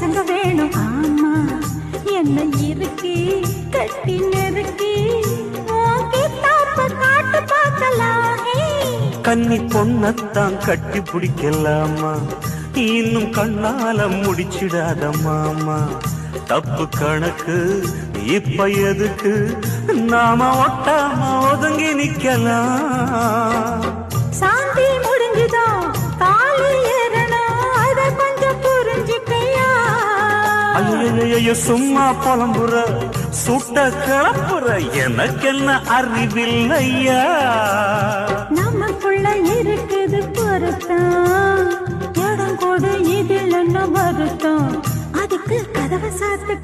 பசங்க வேணும். ஆமா என்ன இறுக்கி கட்டி நெருக்கி காட்டு பார்க்கலாம். கன்னி பொண்ணத்தான் கட்டி பிடிக்கலாமா, இன்னும் கண்ணால முடிச்சிடாத மாமா. தப்பு கணக்கு இப்ப எதுக்கு, நாம ஒட்டாம ஒதுங்கி நிக்கலாம். சாந்தி முடிஞ்சுதோ தாலி ஏறணும், அத கொஞ்சம் புரிஞ்சுக்கையா. ஐயோ சும்மா புலம்புற சுட்ட கிளப்புற, எனக்கு என்ன அறிவில்லையா. நமக்குள்ள இருக்குது பொருத்தம், இடம் கொடு இதில் என்ன வருத்தம். அதுக்கு கதவை சாத்து